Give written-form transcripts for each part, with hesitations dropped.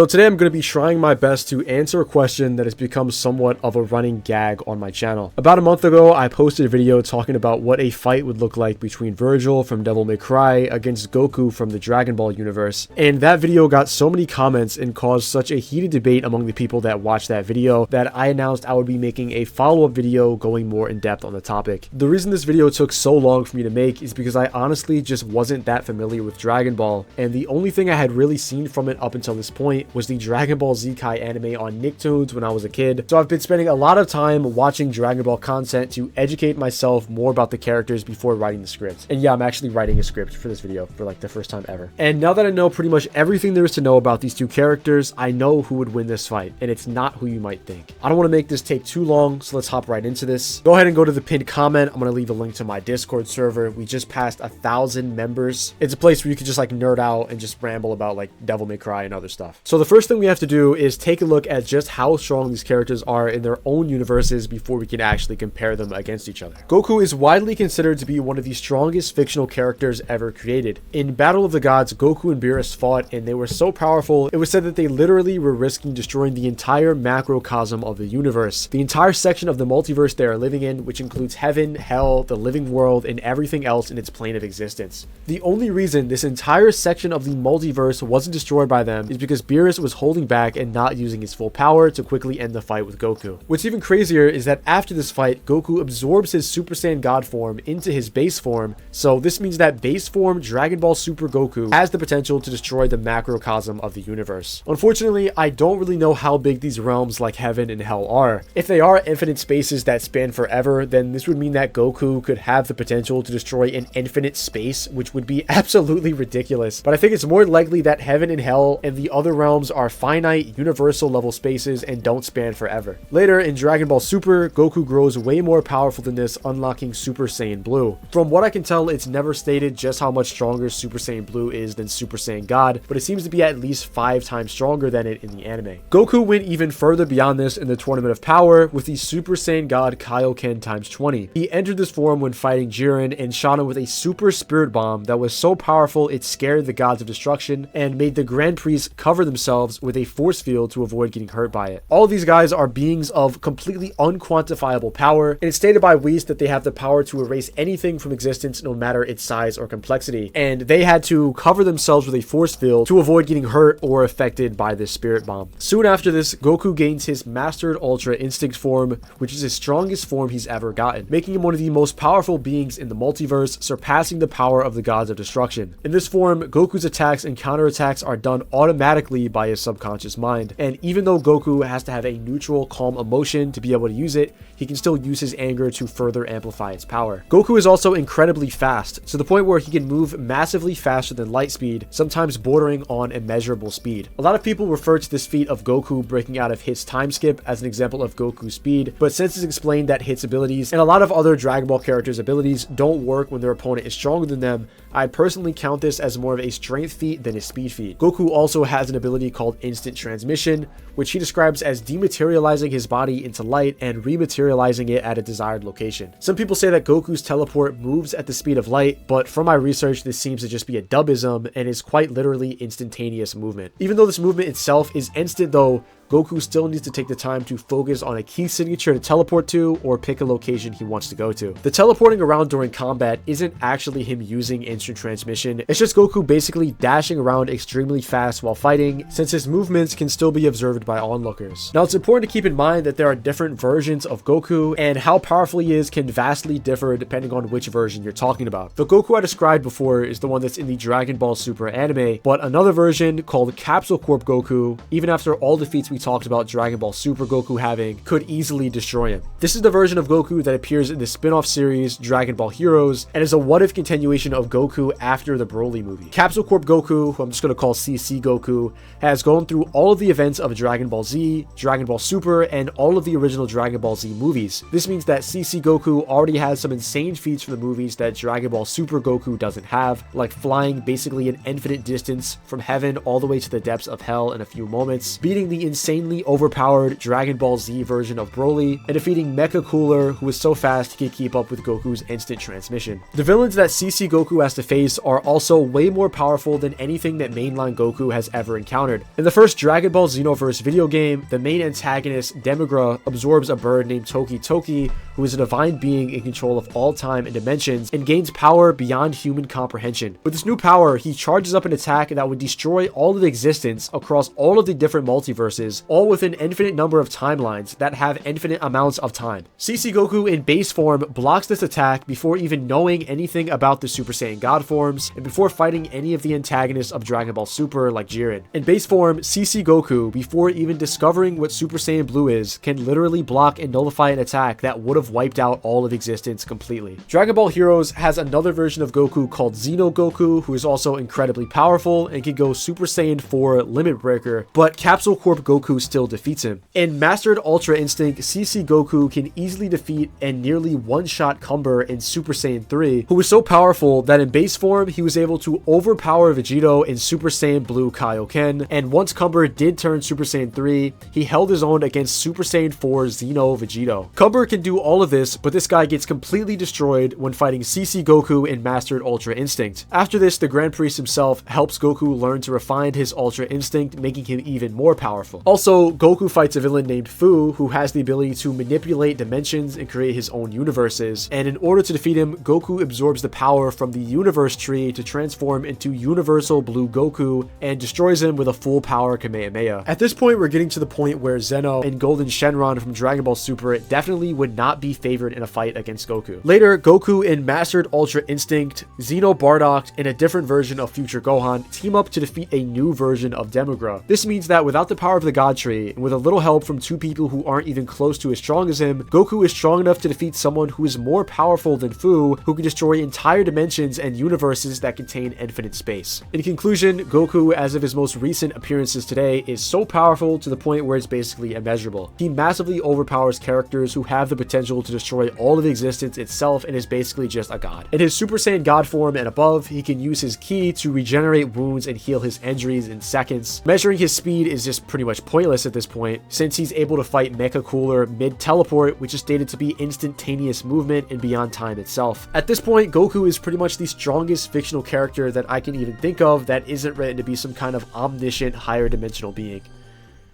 So today I'm going to be trying my best to answer a question that has become somewhat of a running gag on my channel. About a month ago, I posted a video talking about what a fight would look like between Vergil from Devil May Cry against Goku from the Dragon Ball universe. And that video got so many comments and caused such a heated debate among the people that watched that video that I announced I would be making a follow-up video going more in depth on the topic. The reason this video took so long for me to make is because I honestly just wasn't that familiar with Dragon Ball, and the only thing I had really seen from it up until this point was the Dragon Ball Z Kai anime on Nicktoons when I was a kid. So I've been spending a lot of time watching Dragon Ball content to educate myself more about the characters before writing the script. And yeah, I'm actually writing a script for this video for like the first time ever. And now that I know pretty much everything there is to know about these two characters, I know who would win this fight, and it's not who you might think. I don't want to make this take too long, so let's hop right into this. Go ahead and go to the pinned comment. I'm going to leave a link to my Discord server. We just passed 1,000 members. It's a place where you can just like nerd out and just ramble about like Devil May Cry and other stuff. So the first thing we have to do is take a look at just how strong these characters are in their own universes before we can actually compare them against each other. Goku is widely considered to be one of the strongest fictional characters ever created. In Battle of the Gods, Goku and Beerus fought, and they were so powerful, it was said that they literally were risking destroying the entire macrocosm of the universe. The entire section of the multiverse they are living in, which includes heaven, hell, the living world, and everything else in its plane of existence. The only reason this entire section of the multiverse wasn't destroyed by them is because Beerus was holding back and not using his full power to quickly end the fight with Goku. What's even crazier is that after this fight, Goku absorbs his Super Saiyan God form into his base form, so this means that base form Dragon Ball Super Goku has the potential to destroy the macrocosm of the universe. Unfortunately, I don't really know how big these realms like heaven and hell are. If they are infinite spaces that span forever, then this would mean that Goku could have the potential to destroy an infinite space, which would be absolutely ridiculous. But I think it's more likely that heaven and hell and the other realms are finite, universal level spaces and don't span forever. Later in Dragon Ball Super, Goku grows way more powerful than this, unlocking Super Saiyan Blue. From what I can tell, it's never stated just how much stronger Super Saiyan Blue is than Super Saiyan God, but it seems to be at least 5 times stronger than it in the anime. Goku went even further beyond this in the Tournament of Power with the Super Saiyan God Kaioken times 20. He entered this form when fighting Jiren and shot him with a super spirit bomb that was so powerful it scared the gods of destruction and made the Grand Priests cover themselves with a force field to avoid getting hurt by it. All of these guys are beings of completely unquantifiable power, and it's stated by Whis that they have the power to erase anything from existence no matter its size or complexity, and they had to cover themselves with a force field to avoid getting hurt or affected by this spirit bomb. Soon after this, Goku gains his Mastered Ultra Instinct form, which is his strongest form he's ever gotten, making him one of the most powerful beings in the multiverse, surpassing the power of the gods of destruction. In this form, Goku's attacks and counterattacks are done automatically by his subconscious mind, and even though Goku has to have a neutral, calm emotion to be able to use it, he can still use his anger to further amplify its power. Goku is also incredibly fast, to the point where he can move massively faster than light speed, sometimes bordering on immeasurable speed. A lot of people refer to this feat of Goku breaking out of Hit's time skip as an example of Goku's speed, but since it's explained that Hit's abilities and a lot of other Dragon Ball characters' abilities don't work when their opponent is stronger than them, I personally count this as more of a strength feat than a speed feat. Goku also has an ability called Instant Transmission, which he describes as dematerializing his body into light and rematerializing it at a desired location. Some people say that Goku's teleport moves at the speed of light, but from my research, this seems to just be a dubism and is quite literally instantaneous movement. Even though this movement itself is instant though, Goku still needs to take the time to focus on a key signature to teleport to or pick a location he wants to go to. The teleporting around during combat isn't actually him using instant transmission, it's just Goku basically dashing around extremely fast while fighting, since his movements can still be observed by onlookers. Now it's important to keep in mind that there are different versions of Goku, and how powerful he is can vastly differ depending on which version you're talking about. The Goku I described before is the one that's in the Dragon Ball Super anime, but another version called Capsule Corp Goku, even after all the feats we talked about Dragon Ball Super Goku having, could easily destroy him. This is the version of Goku that appears in the spin-off series Dragon Ball Heroes and is a what-if continuation of Goku after the Broly movie. Capsule Corp Goku, who I'm just going to call CC Goku, has gone through all of the events of Dragon Ball Z, Dragon Ball Super, and all of the original Dragon Ball Z movies. This means that CC Goku already has some insane feats from the movies that Dragon Ball Super Goku doesn't have, like flying basically an infinite distance from heaven all the way to the depths of hell in a few moments, beating the insane insanely overpowered Dragon Ball Z version of Broly, and defeating Mecha Cooler, who was so fast he could keep up with Goku's instant transmission. The villains that CC Goku has to face are also way more powerful than anything that mainline Goku has ever encountered. In the first Dragon Ball Xenoverse video game, the main antagonist, Demigra, absorbs a bird named Toki Toki, who is a divine being in control of all time and dimensions, and gains power beyond human comprehension. With this new power, he charges up an attack that would destroy all of existence across all of the different multiverses, all with an infinite number of timelines that have infinite amounts of time. CC Goku in base form blocks this attack before even knowing anything about the Super Saiyan God forms, and before fighting any of the antagonists of Dragon Ball Super like Jiren. In base form, CC Goku, before even discovering what Super Saiyan Blue is, can literally block and nullify an attack that would have wiped out all of existence completely. Dragon Ball Heroes has another version of Goku called Xeno Goku, who is also incredibly powerful and can go Super Saiyan 4 Limit Breaker, but Capsule Corp Goku still defeats him. In Mastered Ultra Instinct, CC Goku can easily defeat and nearly one-shot Cumber in Super Saiyan 3, who was so powerful that in base form, he was able to overpower Vegito in Super Saiyan Blue Kaioken, and once Cumber did turn Super Saiyan 3, he held his own against Super Saiyan 4 Xeno Vegito. Cumber can do all of this, but this guy gets completely destroyed when fighting CC Goku in Mastered Ultra Instinct. After this, the Grand Priest himself helps Goku learn to refine his Ultra Instinct, making him even more powerful. Also, Goku fights a villain named Fu, who has the ability to manipulate dimensions and create his own universes, and in order to defeat him, Goku absorbs the power from the universe tree to transform into Universal Blue Goku and destroys him with a full power Kamehameha. At this point, we're getting to the point where Zeno and Golden Shenron from Dragon Ball Super definitely would not be favored in a fight against Goku. Later, Goku in Mastered Ultra Instinct, Xeno Bardock, and a different version of Future Gohan team up to defeat a new version of Demigra. This means that without the power of the God Tree, and with a little help from two people who aren't even close to as strong as him, Goku is strong enough to defeat someone who is more powerful than Fu, who can destroy entire dimensions and universes that contain infinite space. In conclusion, Goku, as of his most recent appearances today, is so powerful to the point where it's basically immeasurable. He massively overpowers characters who have the potential to destroy all of existence itself and is basically just a god. In his Super Saiyan God form and above, he can use his ki to regenerate wounds and heal his injuries in seconds. Measuring his speed is just pretty much pointless at this point, since he's able to fight Mecha Cooler mid-teleport, which is stated to be instantaneous movement and beyond time itself. At this point, Goku is pretty much the strongest fictional character that I can even think of that isn't written to be some kind of omniscient higher dimensional being.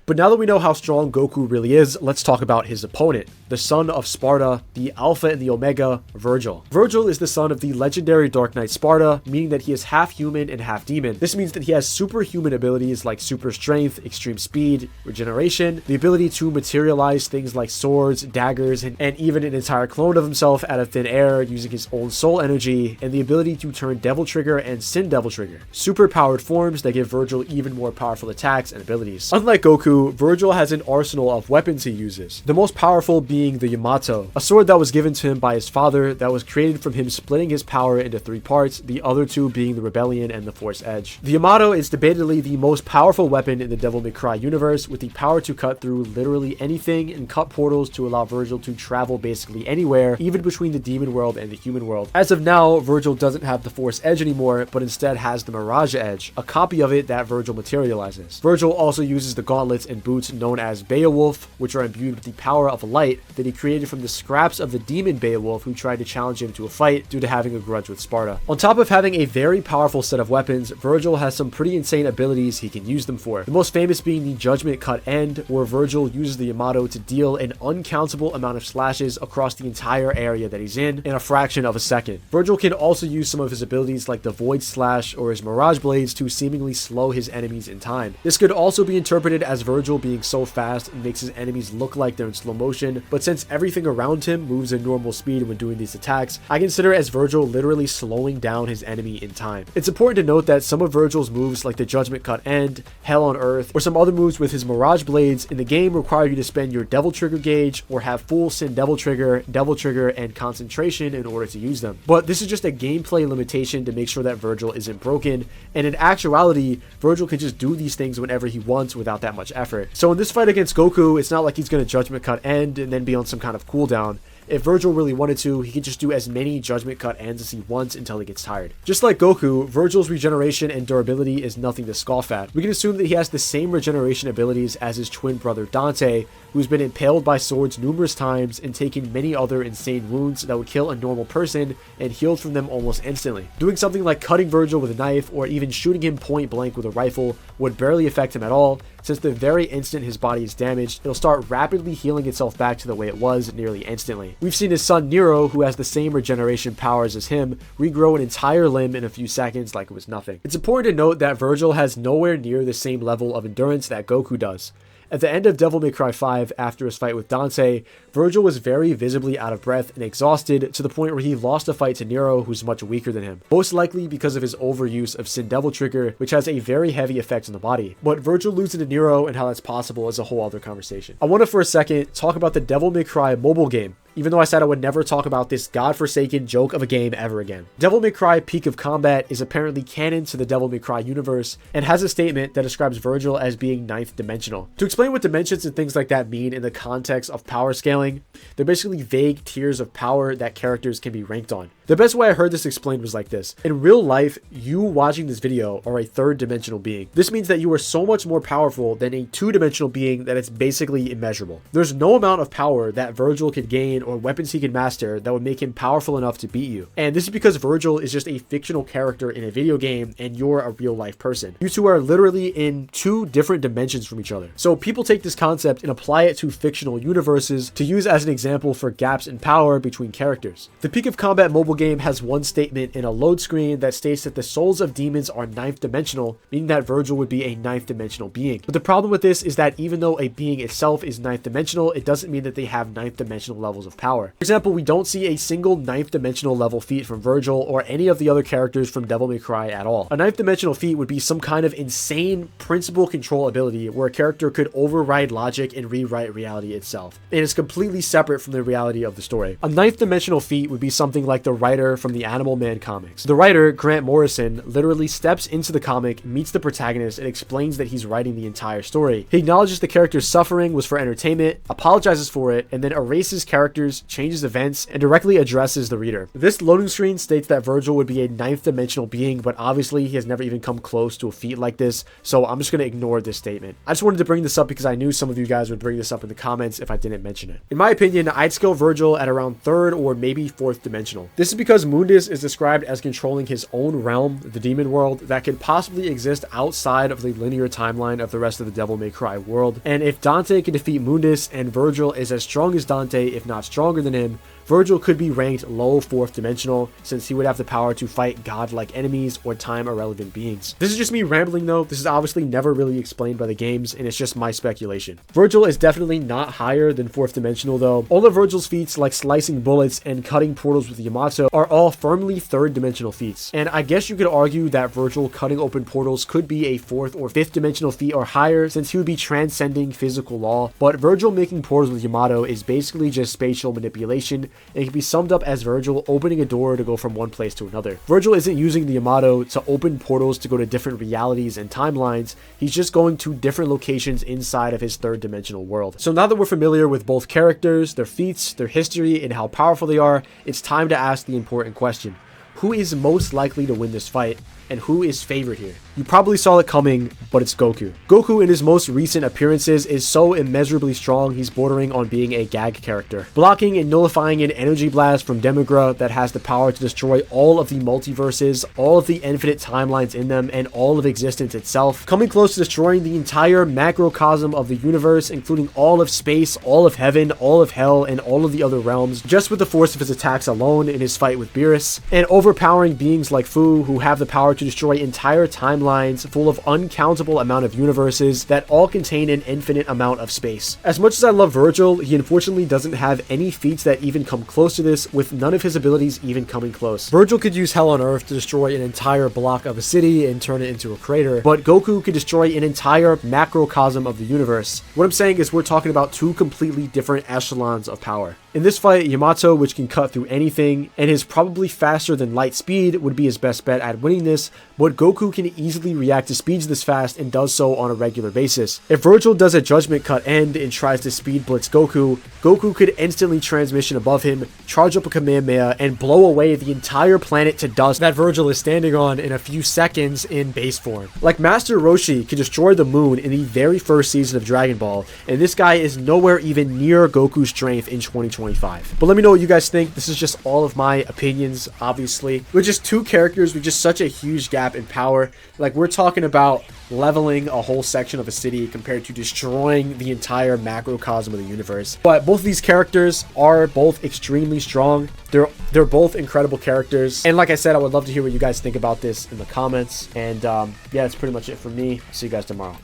But now that we know how strong Goku really is, let's talk about his opponent, the son of Sparta, the Alpha and the Omega, Vergil. Vergil is the son of the legendary Dark Knight Sparta, meaning that he is half human and half demon. This means that he has superhuman abilities like super strength, extreme speed, regeneration, the ability to materialize things like swords, daggers, and even an entire clone of himself out of thin air using his own soul energy, and the ability to turn Devil Trigger and Sin Devil Trigger. Super powered forms that give Vergil even more powerful attacks and abilities. Unlike Goku, Vergil has an arsenal of weapons he uses, the most powerful being the Yamato, a sword that was given to him by his father that was created from him splitting his power into 3 parts, the other 2 being the Rebellion and the Force Edge. The Yamato is debatedly the most powerful weapon in the Devil May Cry universe, with the power to cut through literally anything and cut portals to allow Vergil to travel basically anywhere, even between the demon world and the human world. As of now, Vergil doesn't have the Force Edge anymore, but instead has the Mirage Edge, a copy of it that Vergil materializes. Vergil also uses the gauntlets and boots known as Beowulf, which are imbued with the power of light that he created from the scraps of the demon Beowulf who tried to challenge him to a fight due to having a grudge with Sparta. On top of having a very powerful set of weapons, Vergil has some pretty insane abilities he can use them for. The most famous being the Judgment Cut End, where Vergil uses the Yamato to deal an uncountable amount of slashes across the entire area that he's in a fraction of a second. Vergil can also use some of his abilities like the Void Slash or his Mirage Blades to seemingly slow his enemies in time. This could also be interpreted as Vergil being so fast and makes his enemies look like they're in slow motion, but since everything around him moves at normal speed when doing these attacks, I consider it as Vergil literally slowing down his enemy in time. It's important to note that some of Vergil's moves like the Judgment Cut End, Hell on Earth, or some other moves with his Mirage Blades in the game require you to spend your Devil Trigger gauge or have full Sin Devil Trigger, and concentration in order to use them. But this is just a gameplay limitation to make sure that Vergil isn't broken, and in actuality, Vergil can just do these things whenever he wants without that much effort. So in this fight against Goku, it's not like he's going to Judgment Cut End and then be on some kind of cooldown. If Vergil really wanted to, he could just do as many Judgment Cut ends as he wants until he gets tired. Just like Goku, Vergil's regeneration and durability is nothing to scoff at. We can assume that he has the same regeneration abilities as his twin brother Dante, who's been impaled by swords numerous times and taken many other insane wounds that would kill a normal person and healed from them almost instantly. Doing something like cutting Vergil with a knife or even shooting him point blank with a rifle would barely affect him at all, since the very instant his body is damaged, it'll start rapidly healing itself back to the way it was nearly instantly. We've seen his son Nero, who has the same regeneration powers as him, regrow an entire limb in a few seconds like it was nothing. It's important to note that Vergil has nowhere near the same level of endurance that Goku does. At the end of Devil May Cry 5, after his fight with Dante, Vergil was very visibly out of breath and exhausted to the point where he lost a fight to Nero, who's much weaker than him. Most likely because of his overuse of Sin Devil Trigger, which has a very heavy effect on the body. But Vergil losing to Nero and how that's possible is a whole other conversation. I want to for a second talk about the Devil May Cry mobile game, even though I said I would never talk about this godforsaken joke of a game ever again. Devil May Cry Peak of Combat is apparently canon to the Devil May Cry universe and has a statement that describes Vergil as being 9th dimensional. To explain what dimensions and things like that mean in the context of power scaling, they're basically vague tiers of power that characters can be ranked on. The best way I heard this explained was like this. In real life, you watching this video are a 3rd dimensional being. This means that you are so much more powerful than a 2-dimensional being that it's basically immeasurable. There's no amount of power that Vergil could gain or weapons he could master that would make him powerful enough to beat you. And this is because Vergil is just a fictional character in a video game and you're a real life person. You two are literally in 2 different dimensions from each other. So people take this concept and apply it to fictional universes to use as an example for gaps in power between characters. The Peak of Combat mobile game has one statement in a load screen that states that the souls of demons are 9th dimensional, meaning that Vergil would be a 9th dimensional being. But the problem with this is that even though a being itself is 9th dimensional, it doesn't mean that they have 9th dimensional levels of power. For example, we don't see a single 9th dimensional level feat from Vergil or any of the other characters from Devil May Cry at all. A 9th dimensional feat would be some kind of insane principal control ability where a character could override logic and rewrite reality itself. It is completely separate from the reality of the story. A 9th dimensional feat would be something like the writer from the Animal Man comics. The writer, Grant Morrison, literally steps into the comic, meets the protagonist, and explains that he's writing the entire story. He acknowledges the character's suffering was for entertainment, apologizes for it, and then erases characters, changes events, and directly addresses the reader. This loading screen states that Vergil would be a 9th dimensional being, but obviously he has never even come close to a feat like this, so I'm just going to ignore this statement. I just wanted to bring this up because I knew some of you guys would bring this up in the comments if I didn't mention it. In my opinion, I'd scale Vergil at around 3rd or maybe 4th dimensional. This is because Mundus is described as controlling his own realm, the demon world, that could possibly exist outside of the linear timeline of the rest of the Devil May Cry world. And if Dante can defeat Mundus and Vergil is as strong as Dante, if not stronger than him, Vergil could be ranked low 4th dimensional since he would have the power to fight godlike enemies or time irrelevant beings. This is just me rambling though. This is obviously never really explained by the games and it's just my speculation. Vergil is definitely not higher than 4th dimensional though. All of Vergil's feats like slicing bullets and cutting portals with Yamato are all firmly 3rd dimensional feats. And I guess you could argue that Vergil cutting open portals could be a 4th or 5th dimensional feat or higher since he would be transcending physical law. But Vergil making portals with Yamato is basically just spatial manipulation. It can be summed up as Vergil opening a door to go from one place to another. Vergil isn't using the Yamato to open portals to go to different realities and timelines. He's just going to different locations inside of his 3rd dimensional world. So now that we're familiar with both characters, their feats, their history, and how powerful they are, it's time to ask the important question. Who is most likely to win this fight? And who is favored here? You probably saw it coming, but it's Goku. Goku in his most recent appearances is so immeasurably strong he's bordering on being a gag character. Blocking and nullifying an energy blast from Demigra that has the power to destroy all of the multiverses, all of the infinite timelines in them, and all of existence itself. Coming close to destroying the entire macrocosm of the universe, including all of space, all of heaven, all of hell, and all of the other realms, just with the force of his attacks alone in his fight with Beerus. And overpowering beings like Fu who have the power to destroy entire timelines full of uncountable amount of universes that all contain an infinite amount of space. As much as I love Vergil, he unfortunately doesn't have any feats that even come close to this, with none of his abilities even coming close. Vergil could use Hell on Earth to destroy an entire block of a city and turn it into a crater, but Goku could destroy an entire macrocosm of the universe. What I'm saying is we're talking about 2 completely different echelons of power. In this fight, Yamato, which can cut through anything, and his probably faster than light speed, would be his best bet at winning this, fast, but Goku can easily react to speeds this fast and does so on a regular basis. If Vergil does a judgment cut end and tries to speed blitz Goku, Goku could instantly transmission above him, charge up a Kamehameha, and blow away the entire planet to dust that Vergil is standing on in a few seconds in base form. Like Master Roshi could destroy the moon in the very first season of Dragon Ball, and this guy is nowhere even near Goku's strength in 2025. But let me know what you guys think. This is just all of my opinions, obviously. With just two characters with just such a huge gap in power, like we're talking about leveling a whole section of a city compared to destroying the entire macrocosm of the universe. But both of these characters are both extremely strong. They're both incredible characters. And like I said, I would love to hear what you guys think about this in the comments. And yeah, that's pretty much it for me. See you guys tomorrow.